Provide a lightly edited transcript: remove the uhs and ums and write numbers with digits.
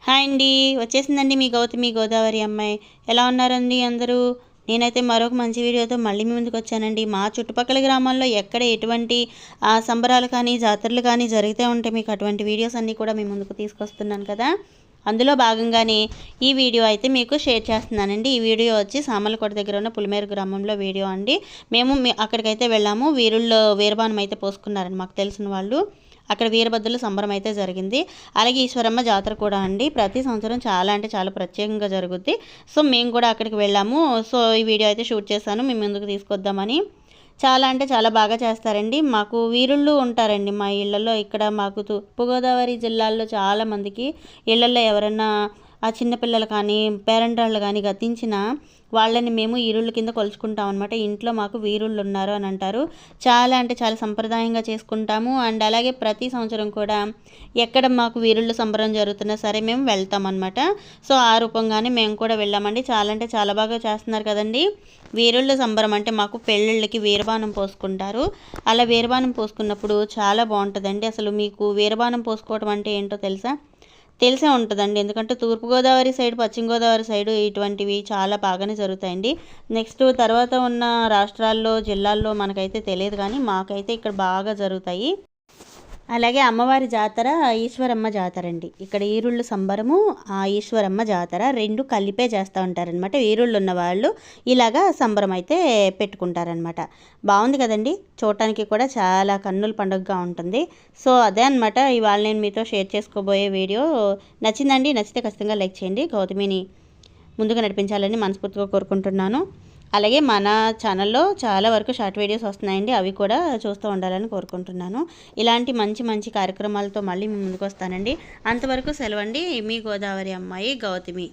Hi అండి, వచ్చేసిందండి మీ గౌతమి గోదావరి అమ్మాయి. ఎలా ఉన్నారండి అందరూ? నేనైతే మరొక మంచి వీడియోతో మళ్ళీ మీ ముందుకు వచ్చానండి. మా చుట్టుపక్కల గ్రామాల్లో ఎక్కడ ఎటువంటి సంబరాలు కానీ జాతరలు కానీ జరుగుతూ ఉంటే మీకు అటువంటి వీడియోస్ అన్నీ కూడా మీ ముందుకు తీసుకొస్తున్నాను కదా. అందులో భాగంగానే ఈ వీడియో అయితే మీకు షేర్ చేస్తున్నానండి. ఈ వీడియో వచ్చి సామర్లకోట దగ్గర ఉన్న పులిమేరు గ్రామంలో వీడియో అండి. మేము అక్కడికైతే వెళ్ళాము. వీరుల్లో వీరబాణం అయితే పోసుకున్నారని మాకు తెలిసిన వాళ్ళు. అక్కడ వీరభద్రుల సంబరం అయితే జరిగింది. అలాగే ఈశ్వరమ్మ జాతర కూడా అండి ప్రతి సంవత్సరం చాలా అంటే చాలా ప్రత్యేకంగా జరుగుద్ది. సో మేము కూడా అక్కడికి వెళ్ళాము. సో ఈ వీడియో అయితే షూట్ చేశాను మీ ముందుకు తీసుకొద్దామని. చాలా అంటే చాలా బాగా చేస్తారండి. మాకు వీరుళ్ళు ఉంటారండి మా ఇళ్లలో. ఇక్కడ మాకు తూర్పుగోదావరి జిల్లాల్లో చాలామందికి ఇళ్లలో ఎవరన్నా ఆ చిన్నపిల్లలు కానీ పేరెంటాళ్ళు కానీ గతించిన వాళ్ళని మేము ఈరుళ్ళ కింద కొలుచుకుంటాం అనమాట. ఇంట్లో మాకు వీరుళ్ళు ఉన్నారు అని అంటారు. చాలా అంటే చాలా సంప్రదాయంగా చేసుకుంటాము. అండ్ అలాగే ప్రతి సంవత్సరం కూడా ఎక్కడ మాకు వీరుళ్ళు సంబరం జరుగుతున్నా సరే మేము వెళ్తాం అనమాట. సో ఆ రూపంగానే మేము కూడా వెళ్ళామండి. చాలా అంటే చాలా బాగా చేస్తున్నారు కదండి. వీరుళ్ళ సంబరం అంటే మాకు పెళ్ళిళ్ళకి వీరబాణం పోసుకుంటారు. అలా వీరబాణం పోసుకున్నప్పుడు చాలా బాగుంటుందండి. అసలు మీకు వీరబాణం పోసుకోవడం అంటే ఏంటో తెలిసే ఉంటుందండి. ఎందుకంటే తూర్పుగోదావరి సైడ్, పశ్చిమ గోదావరి సైడు ఇటువంటివి చాలా బాగానే జరుగుతాయండి. నెక్స్ట్ తర్వాత ఉన్న రాష్ట్రాల్లో, జిల్లాల్లో మనకైతే తెలియదు, కానీ మాకైతే ఇక్కడ బాగా జరుగుతాయి. అలాగే అమ్మవారి జాతర ఈశ్వరమ్మ జాతర అండి. ఇక్కడ ఈరుళ్ళు సంబరము, ఆ ఈశ్వరమ్మ జాతర రెండు కలిపే చేస్తూ ఉంటారనమాట. ఈరుళ్ళు ఉన్న వాళ్ళు ఇలాగా సంబరం అయితే పెట్టుకుంటారనమాట. బాగుంది కదండి, చూడటానికి కూడా చాలా కన్నుల పండుగగా ఉంటుంది. సో అదే అనమాట ఇవాళ నేను మీతో షేర్ చేసుకోబోయే వీడియో. నచ్చిందండి? నచ్చితే ఖచ్చితంగా లైక్ చేయండి. గౌతమిని ముందుగా నడిపించాలని మనస్ఫూర్తిగా కోరుకుంటున్నాను. అలాగే మన ఛానల్లో చాలా వరకు షార్ట్ వీడియోస్ వస్తున్నాయండి, అవి కూడా చూస్తూ ఉండాలని కోరుకుంటున్నాను. ఇలాంటి మంచి మంచి కార్యక్రమాలతో మళ్ళీ మీ ముందుకు వస్తానండి. అంతవరకు సెలవండి. మీ గోదావరి అమ్మాయి గౌతమి.